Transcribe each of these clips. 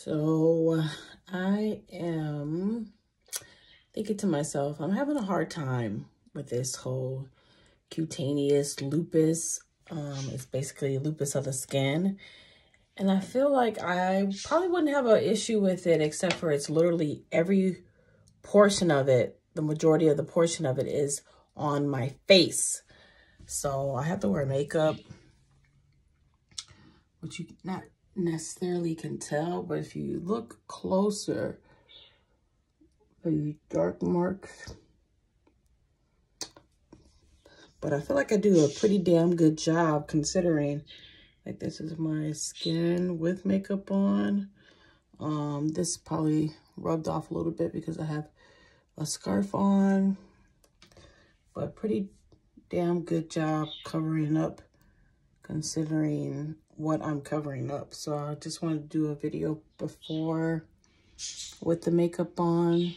So I am thinking to myself, I'm having a hard time with this whole cutaneous lupus. It's basically lupus of the skin. And I feel like I probably wouldn't have an issue with it, except for it's literally every portion of it, the majority of the portion of it is on my face. So I have to wear makeup, which you not necessarily can tell, but if you look closer, the dark marks. But I feel like I do a pretty damn good job considering, like, this is my skin with makeup on. This probably rubbed off a little bit because I have a scarf on, but pretty damn good job covering up considering what I'm covering up. So I just wanted to do a video before with the makeup on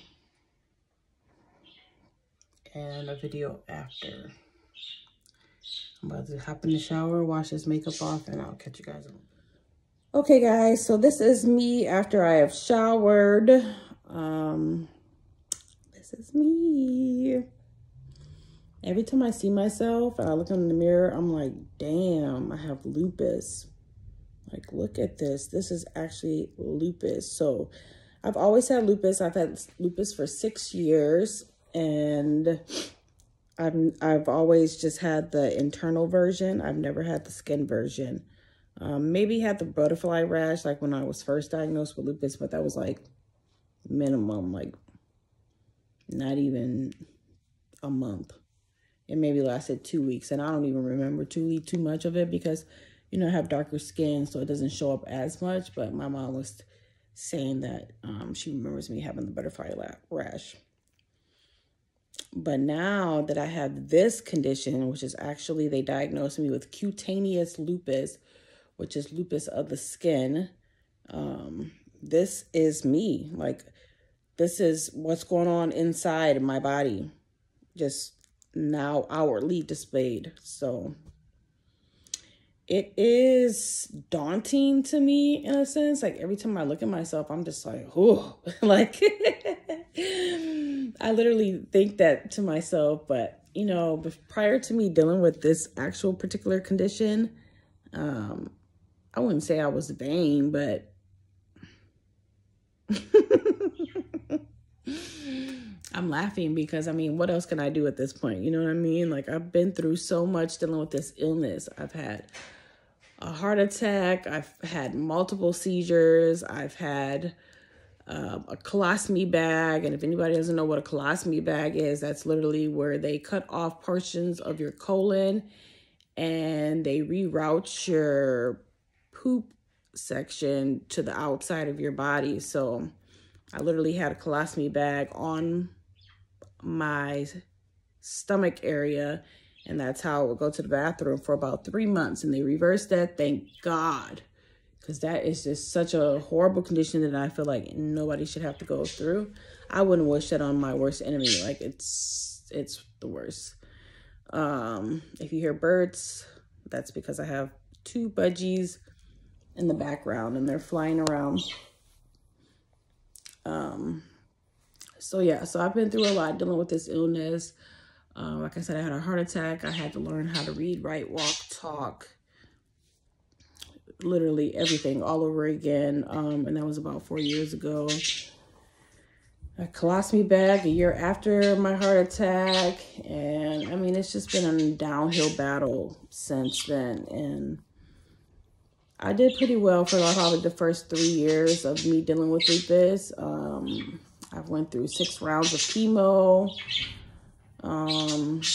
and a video after. I'm about to hop in the shower, wash this makeup off, and I'll catch you guys on. Okay, guys, so this is me after I have showered. This is me. Every time I see myself and I look in the mirror, I'm like, damn, I have lupus. Like, look at this. This is actually lupus. So I've always had lupus. I've had lupus for 6 years, and I've always just had the internal version. I've never had the skin version. Maybe had the butterfly rash like when I was first diagnosed with lupus, but that was like minimum, like not even a month. It maybe lasted 2 weeks, and I don't even remember too much of it because, you know, I have darker skin, so it doesn't show up as much. But my mom was saying that she remembers me having the butterfly rash. But now that I have this condition, which is actually, they diagnosed me with cutaneous lupus, which is lupus of the skin. This is me. Like, this is what's going on inside my body, just now outwardly displayed. So it is daunting to me in a sense. Like, every time I look at myself, I'm just like, oh, like, I literally think that to myself. But, you know, prior to me dealing with this actual particular condition, I wouldn't say I was vain, but I'm laughing because, I mean, what else can I do at this point? You know what I mean? Like, I've been through so much dealing with this illness. I've had a heart attack. I've had multiple seizures. I've had a colostomy bag. And if anybody doesn't know what a colostomy bag is, that's literally where they cut off portions of your colon and they reroute your poop section to the outside of your body. So I literally had a colostomy bag on my stomach area, and that's how I would go to the bathroom for about 3 months. And they reversed that, thank God, because that is just such a horrible condition that I feel like nobody should have to go through. I wouldn't wish that on my worst enemy. Like, it's the worst. If you hear birds, that's because I have 2 Veggies in the background and they're flying around. So yeah, so I've been through a lot dealing with this illness. Like I said, I had a heart attack. I had to learn how to read, write, walk, talk, literally everything all over again. And that was about 4 years ago. A colostomy bag a year after my heart attack. And I mean, it's just been a downhill battle since then. And I did pretty well for probably the first 3 years of me dealing with lupus. I went through 6 rounds of chemo, and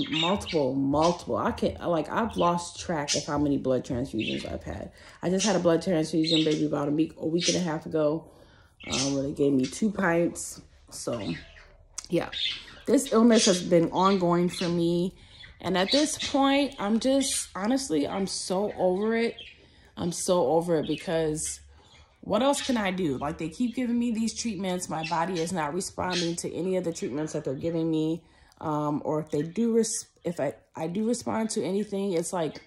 multiple. I've lost track of how many blood transfusions I've had. I just had a blood transfusion maybe about a week and a half ago, where they gave me 2 pints. So yeah, this illness has been ongoing for me. And at this point, I'm just, honestly, I'm so over it. I'm so over it because what else can I do? Like, they keep giving me these treatments. My body is not responding to any of the treatments that they're giving me. Or if they do, if I do respond to anything, it's like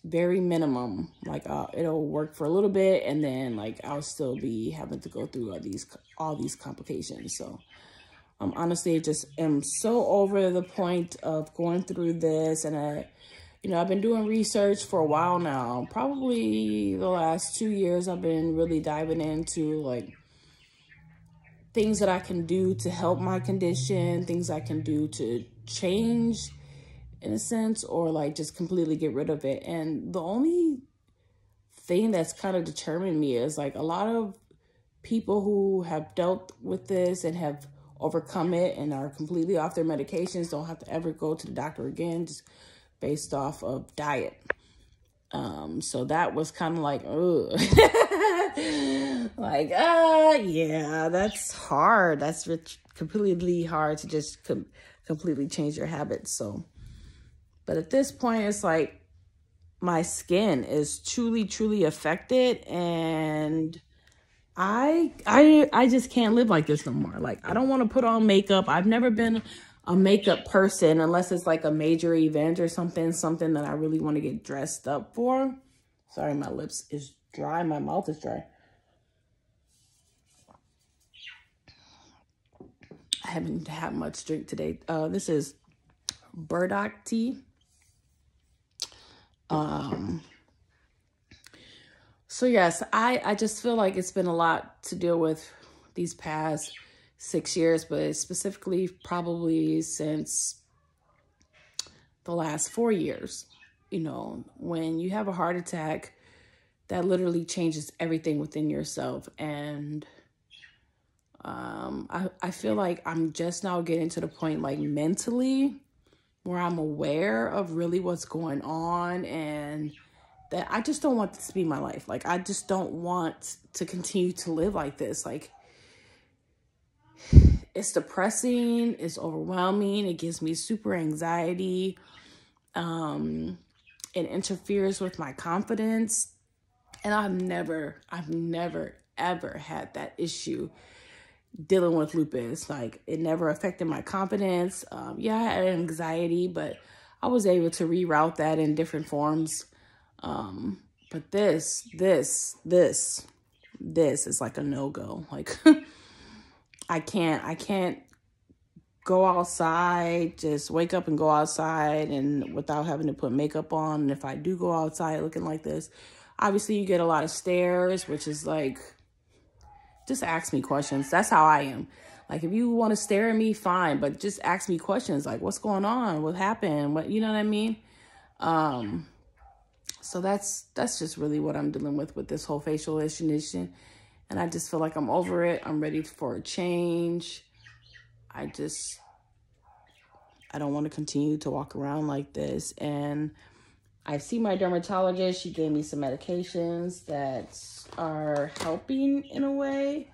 very minimum. Like it'll work for a little bit, and then like I'll still be having to go through all these complications. So honestly, I just am so over the point of going through this. And you know, I've been doing research for a while now. Probably the last 2 years, I've been really diving into like things that I can do to help my condition, things I can do to change in a sense, or like just completely get rid of it. And the only thing that's kind of determined me is like a lot of people who have dealt with this and have overcome it and are completely off their medications don't have to ever go to the doctor again, just based off of diet. So that was kind of like, ugh. Like, yeah, that's hard. That's completely hard to just completely change your habits. So, but at this point, it's like my skin is truly affected, and I just can't live like this no more. Like, I don't want to put on makeup. I've never been a makeup person unless it's like a major event or something that I really want to get dressed up for. Sorry, my lips is dry. My mouth is dry. I haven't had much drink today. This is burdock tea. So yes, I just feel like it's been a lot to deal with these past 6 years, but specifically probably since the last 4 years. You know, when you have a heart attack, that literally changes everything within yourself. And I feel like I'm just now getting to the point, like mentally, where I'm aware of really what's going on, and that I just don't want this to be my life. Like, I just don't want to continue to live like this. Like, it's depressing, it's overwhelming, it gives me super anxiety, it interferes with my confidence. And I've never ever had that issue dealing with lupus. Like, it never affected my confidence. Yeah, I had anxiety, but I was able to reroute that in different forms. But this is like a no-go. Like, I can't go outside, just wake up and go outside and without having to put makeup on. And if I do go outside looking like this, obviously you get a lot of stares, which is like, just ask me questions. That's how I am. Like, if you want to stare at me, fine, but just ask me questions like, what's going on? What happened? What, you know what I mean? So that's just really what I'm dealing with this whole facial issue. And I just feel like I'm over it. I'm ready for a change. I don't want to continue to walk around like this. And I see my dermatologist. She gave me some medications that are helping in a way.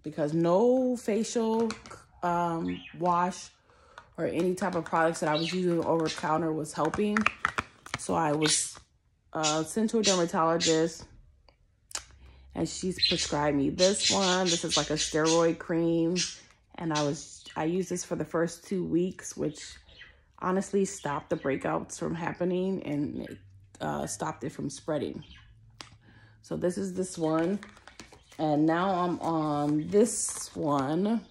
Because no facial wash or any type of products that I was using over the counter was helping. So I was sent to a dermatologist, and she's prescribed me this one. This is like a steroid cream, and I used this for the first 2 weeks, which honestly stopped the breakouts from happening, and it stopped it from spreading. So this is this one, and now I'm on this one,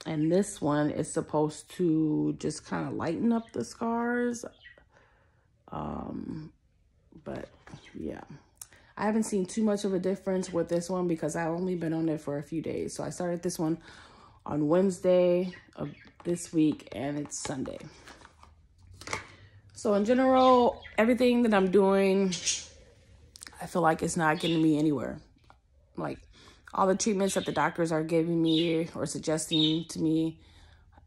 and this one is supposed to just kind of lighten up the scars. But yeah, I haven't seen too much of a difference with this one because I've only been on it for a few days. So I started this one on Wednesday of this week, and it's Sunday. So in general, everything that I'm doing, I feel like it's not getting me anywhere. Like, all the treatments that the doctors are giving me or suggesting to me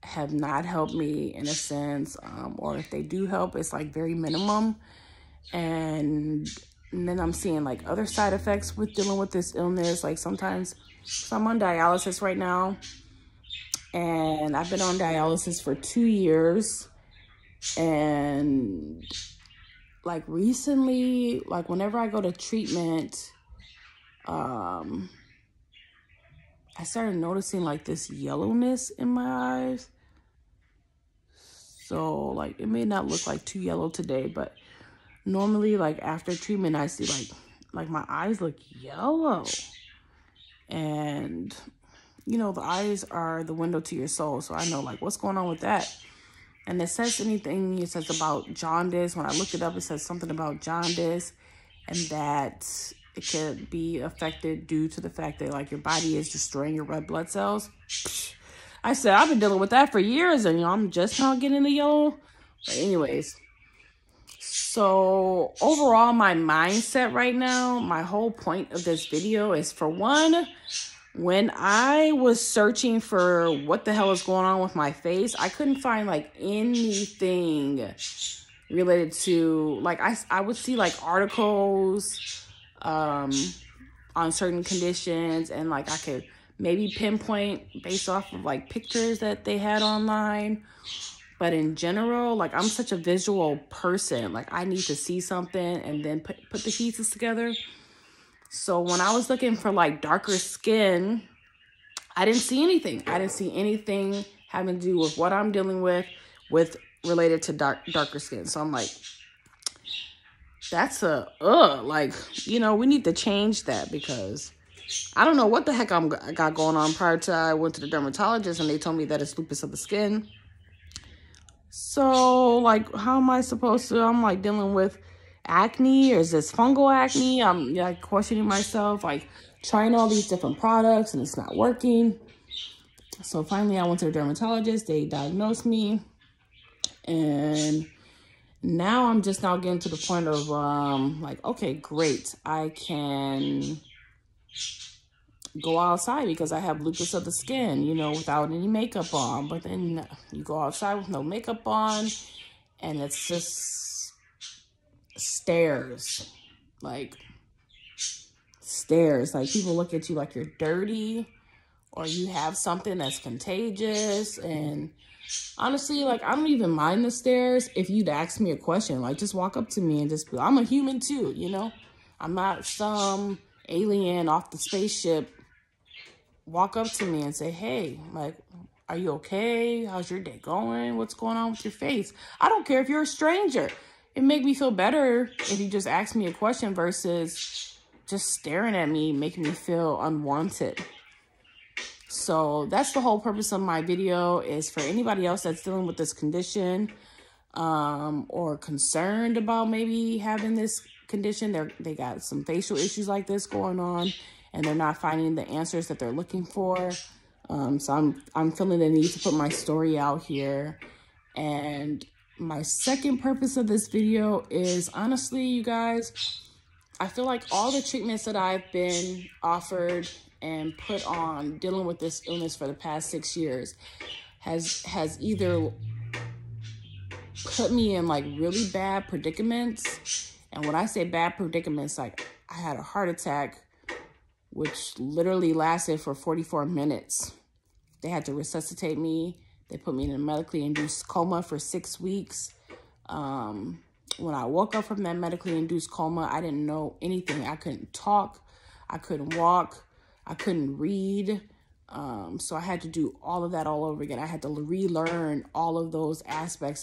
have not helped me in a sense, or if they do help, it's like very minimum. And then I'm seeing like other side effects with dealing with this illness. Like, sometimes, so I'm on dialysis right now, and I've been on dialysis for 2 years. And like recently, like whenever I go to treatment, I started noticing like this yellowness in my eyes. So like it may not look like too yellow today, but normally like after treatment I see like my eyes look yellow. And you know, the eyes are the window to your soul, so I know like what's going on with that. And it says it says about jaundice. When I looked it up, it says something about jaundice, and that it could be affected due to the fact that like your body is destroying your red blood cells. I said I've been dealing with that for years, and you know, I'm just now getting the yellow. But anyways, so overall, my mindset right now, my whole point of this video is, for one, when I was searching for what the hell is going on with my face, I couldn't find like anything related to, like, I would see like articles on certain conditions, and like I could maybe pinpoint based off of like pictures that they had online. But in general, like, I'm such a visual person. Like, I need to see something and then put the pieces together. So when I was looking for like darker skin, I didn't see anything. I didn't see anything having to do with what I'm dealing with related to darker skin. So I'm like, that's like, you know, we need to change that, because I don't know what the heck I got going on. Prior to I went to the dermatologist and they told me that it's lupus of the skin. So like, how am I supposed to, I'm like dealing with acne, or is this fungal acne? I'm like questioning myself, like trying all these different products and it's not working. So finally I went to the dermatologist, they diagnosed me, and now I'm just now getting to the point of like, okay, great, I can go outside because I have lupus of the skin, you know, without any makeup on. But then you go outside with no makeup on and it's just stares. Like people look at you like you're dirty or you have something that's contagious. And honestly, like, I don't even mind the stares. If you'd ask me a question, like, just walk up to me and just be, I'm a human too, you know? I'm not some alien off the spaceship. Walk up to me and say, hey, like, are you okay? How's your day going? What's going on with your face? I don't care if you're a stranger. It make me feel better if you just ask me a question versus just staring at me, making me feel unwanted. So that's the whole purpose of my video, is for anybody else that's dealing with this condition or concerned about maybe having this condition. They got some facial issues like this going on, and they're not finding the answers that they're looking for. So I'm feeling the need to put my story out here. And my second purpose of this video is, honestly, you guys, I feel like all the treatments that I've been offered and put on dealing with this illness for the past 6 years has either put me in like really bad predicaments. And when I say bad predicaments, like, I had a heart attack which literally lasted for 44 minutes. They had to resuscitate me. They put me in a medically induced coma for 6 weeks. When I woke up from that medically induced coma, I didn't know anything. I couldn't talk. I couldn't walk. I couldn't read. So I had to do all of that all over again. I had to relearn all of those aspects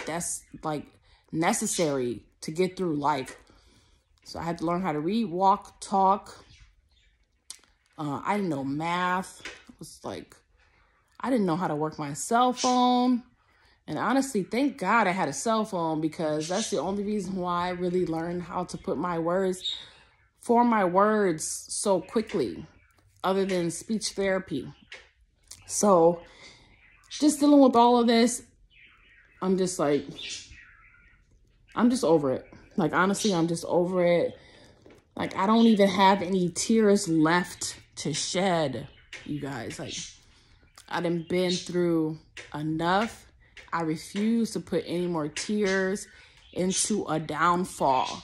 that's like necessary to get through life. So I had to learn how to read, walk, talk. I didn't know math. It was like, I didn't know how to work my cell phone. And honestly, thank God I had a cell phone, because that's the only reason why I really learned how to form my words so quickly, other than speech therapy. So just dealing with all of this, I'm just over it. Like, honestly, I'm just over it. Like, I don't even have any tears left to shed, you guys. Like, I done been through enough. I refuse to put any more tears into a downfall.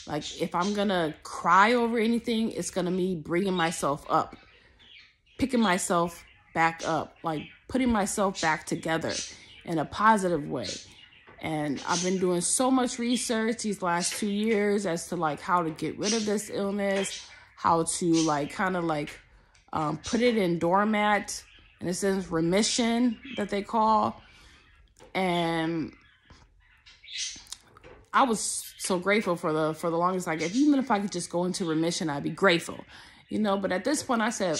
Like, if I'm gonna cry over anything, it's gonna be bringing myself up, picking myself back up, like putting myself back together in a positive way. And I've been doing so much research these last 2 years as to like how to get rid of this illness, how to like kind of like put it in doormat, in a sense, remission that they call. And I was so grateful for the longest. Like, even if I could just go into remission, I'd be grateful, you know. But at this point, I said,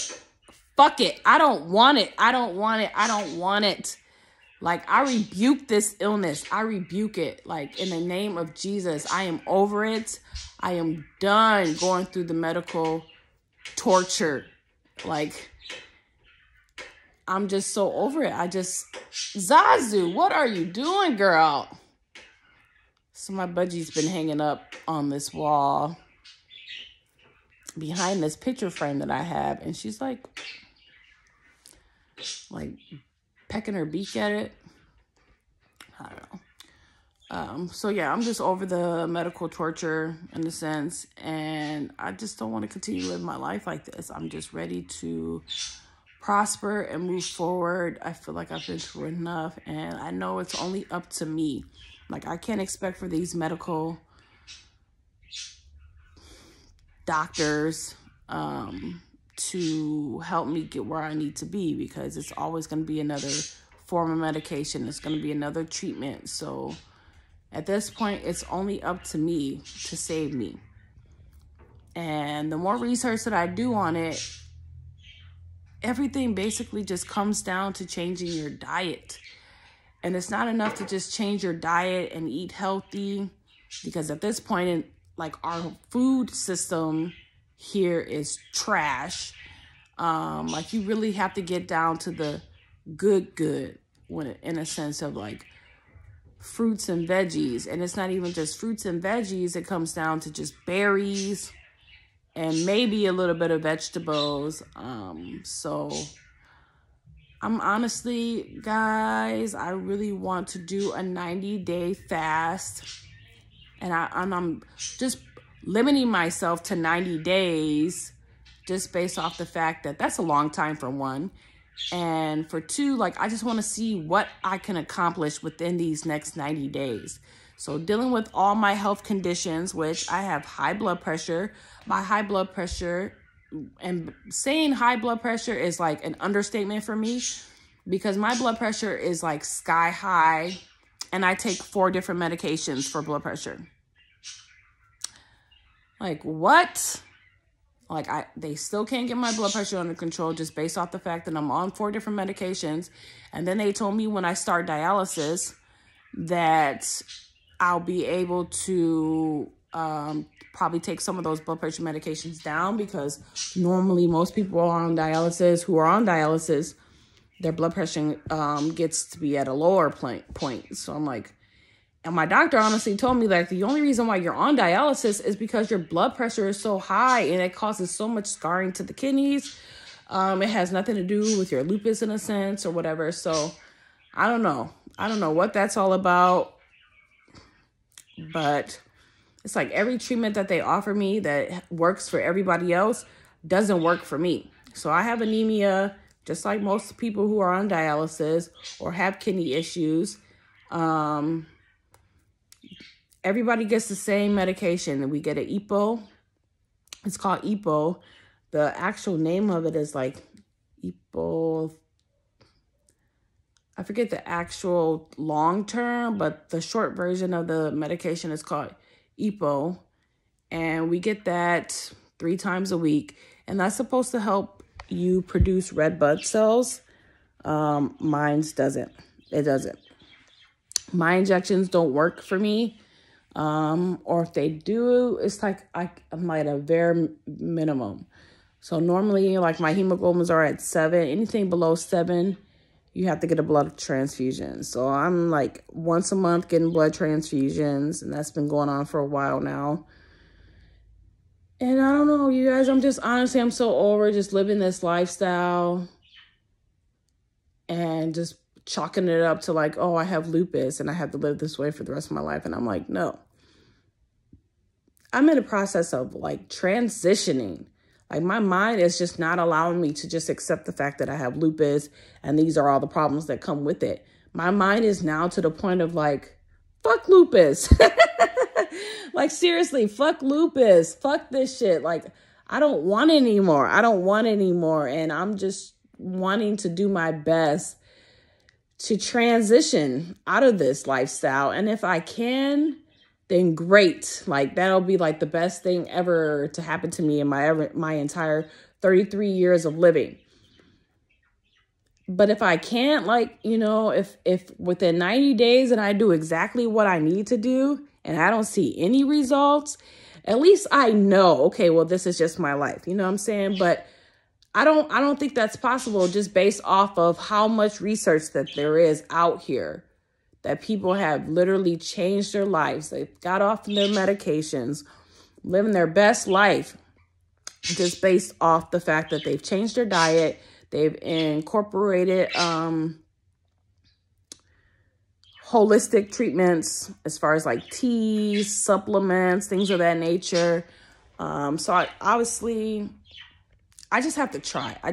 fuck it. I don't want it. I don't want it. I don't want it. Like, I rebuke this illness. I rebuke it. Like, in the name of Jesus, I am over it. I am done going through the medical torture. Like, I'm just so over it. Zazu, what are you doing, girl? So my budgie's been hanging up on this wall behind this picture frame that I have. And she's like pecking her beak at it. I don't know. So yeah, I'm just over the medical torture in a sense. And I just don't want to continue living my life like this. I'm just ready to prosper and move forward. I feel like I've been through enough. And I know it's only up to me. Like, I can't expect for these medical doctors to help me get where I need to be, because it's always going to be another form of medication. It's going to be another treatment. So at this point, it's only up to me to save me. And the more research that I do on it, everything basically just comes down to changing your diet. And it's not enough to just change your diet and eat healthy, because at this point, like, our food system here is trash. Like, you really have to get down to the good when, in a sense of like fruits and veggies. And it's not even just fruits and veggies. It comes down to just berries and maybe a little bit of vegetables. So I'm honestly, guys, I really want to do a 90-day fast. And I'm just limiting myself to 90 days just based off the fact that that's a long time, for one. And for two, like, I just want to see what I can accomplish within these next 90 days. So dealing with all my health conditions, which I have high blood pressure. My high blood pressure, and saying high blood pressure is like an understatement for me, because my blood pressure is like sky high, and I take 4 different medications for blood pressure. Like, what? Like, they still can't get my blood pressure under control just based off the fact that I'm on 4 different medications. And then they told me when I start dialysis that I'll be able to probably take some of those blood pressure medications down, because normally most people who are on dialysis, their blood pressure gets to be at a lower point. So I'm like, and my doctor honestly told me, like, the only reason why you're on dialysis is because your blood pressure is so high and it causes so much scarring to the kidneys. It has nothing to do with your lupus in a sense or whatever. So I don't know. I don't know what that's all about. But it's like every treatment that they offer me that works for everybody else doesn't work for me. So I have anemia, just like most people who are on dialysis or have kidney issues. Everybody gets the same medication. We get an EPO. It's called EPO. The actual name of it is like EPO. I forget the actual long term, but the short version of the medication is called EPO. And we get that 3 times a week. And that's supposed to help you produce red blood cells. Mine's doesn't. It doesn't. My injections don't work for me. Or if they do, it's like I'm at a very minimum. So normally, like, my hemoglobins are at 7. Anything below 7, you have to get a blood transfusion. So I'm like once a month getting blood transfusions, and that's been going on for a while now. And I don't know, you guys, I'm so over just living this lifestyle and just chalking it up to like, oh, I have lupus and I have to live this way for the rest of my life. And I'm like, no. I'm in a process of like transitioning. Like, my mind is just not allowing me to just accept the fact that I have lupus and these are all the problems that come with it. My mind is now to the point of like, fuck lupus. Like, seriously, fuck lupus. Fuck this shit. Like, I don't want it anymore. I don't want it anymore. And I'm just wanting to do my best to transition out of this lifestyle. And if I can, then great. Like, that'll be like the best thing ever to happen to me in my entire 33 years of living. But if I can't, like, you know, if within 90 days and I do exactly what I need to do and I don't see any results, at least I know, okay, well, this is just my life. You know what I'm saying? But I don't think that's possible just based off of how much research that there is out here, that people have literally changed their lives. They've got off their medications, living their best life just based off the fact that they've changed their diet. They've incorporated holistic treatments as far as like teas, supplements, things of that nature. So I just have to try. I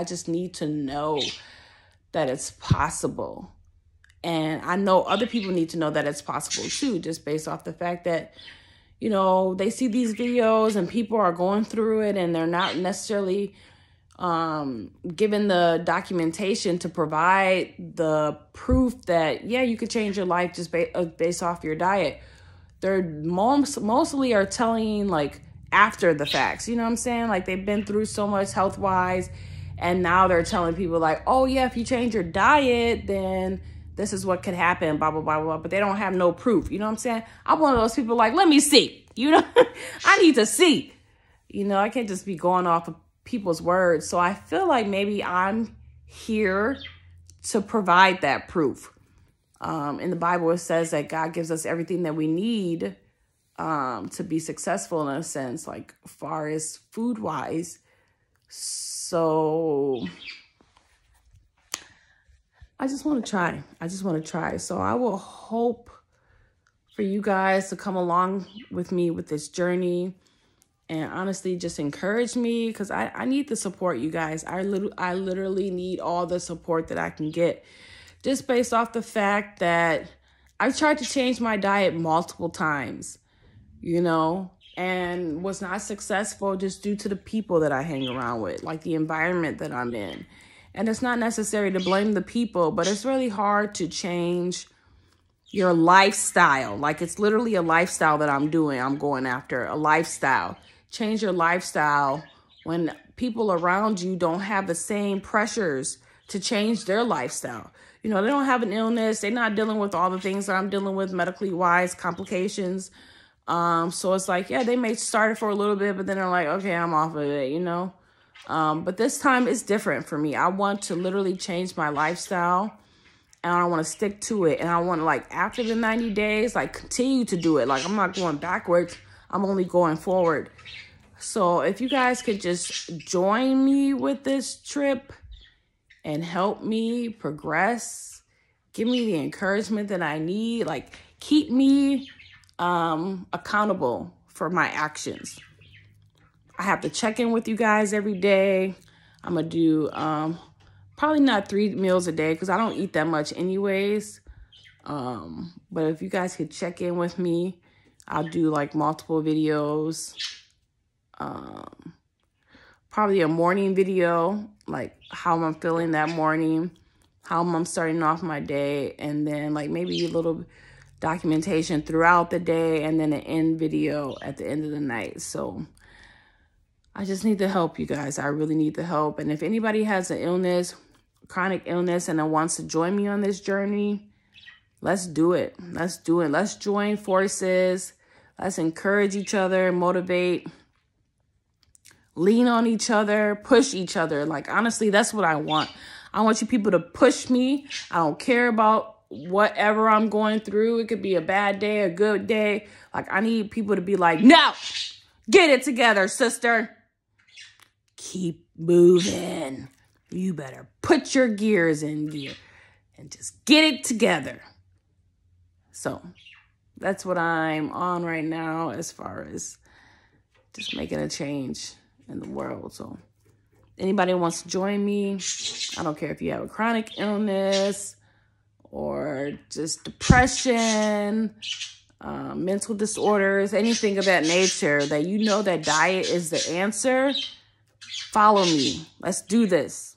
just need to know that it's possible. And I know other people need to know that it's possible too, just based off the fact that, you know, they see these videos and people are going through it and they're not necessarily given the documentation to provide the proof that, yeah, you could change your life just based off your diet. They're mostly are telling like after the facts, you know what I'm saying? Like, they've been through so much health-wise, and now they're telling people like, oh yeah, if you change your diet, then this is what could happen, blah, blah, blah, blah. But they don't have no proof. You know what I'm saying? I'm one of those people like, let me see, you know, I need to see, you know, I can't just be going off of people's words. So I feel like maybe I'm here to provide that proof. In the Bible, it says that God gives us everything that we need to be successful in a sense, like far as food wise. So I just want to try. So I will hope for you guys to come along with me with this journey and honestly just encourage me, because I need the support, you guys. I literally need all the support that I can get, just based off the fact that I've tried to change my diet multiple times, you know, and was not successful just due to the people that I hang around with, like the environment that I'm in. And it's not necessary to blame the people, but it's really hard to change your lifestyle. Like, it's literally a lifestyle that I'm going after, a lifestyle. Change your lifestyle when people around you don't have the same pressures to change their lifestyle. You know, they don't have an illness. They're not dealing with all the things that I'm dealing with medically wise, complications. So it's like, yeah, they may start it for a little bit, but then they're like, okay, I'm off of it, you know. But this time it's different for me. I want to literally change my lifestyle, and I want to stick to it. And I want to, like, after the 90 days, like, continue to do it. Like, I'm not going backwards. I'm only going forward. So if you guys could just join me with this trip and help me progress, give me the encouragement that I need, like, keep me accountable for my actions. I have to check in with you guys every day. I'm going to do probably not 3 meals a day because I don't eat that much anyways. But if you guys could check in with me, I'll do like multiple videos. Probably a morning video, like how I'm feeling that morning, how I'm starting off my day, and then like maybe a little documentation throughout the day, and then an end video at the end of the night. So I just need the help, you guys. I really need the help. And if anybody has an illness, chronic illness, and wants to join me on this journey, let's do it. Let's do it. Let's join forces. Let's encourage each other, motivate, lean on each other, push each other. Like, honestly, that's what I want. I want you people to push me. I don't care about whatever I'm going through. It could be a bad day, a good day. Like, I need people to be like, no, get it together, sister. Keep moving. You better put your gears in gear and just get it together. So that's what I'm on right now as far as just making a change in the world. So anybody wants to join me, I don't care if you have a chronic illness or just depression, mental disorders, anything of that nature, that you know that diet is the answer, follow me. Let's do this.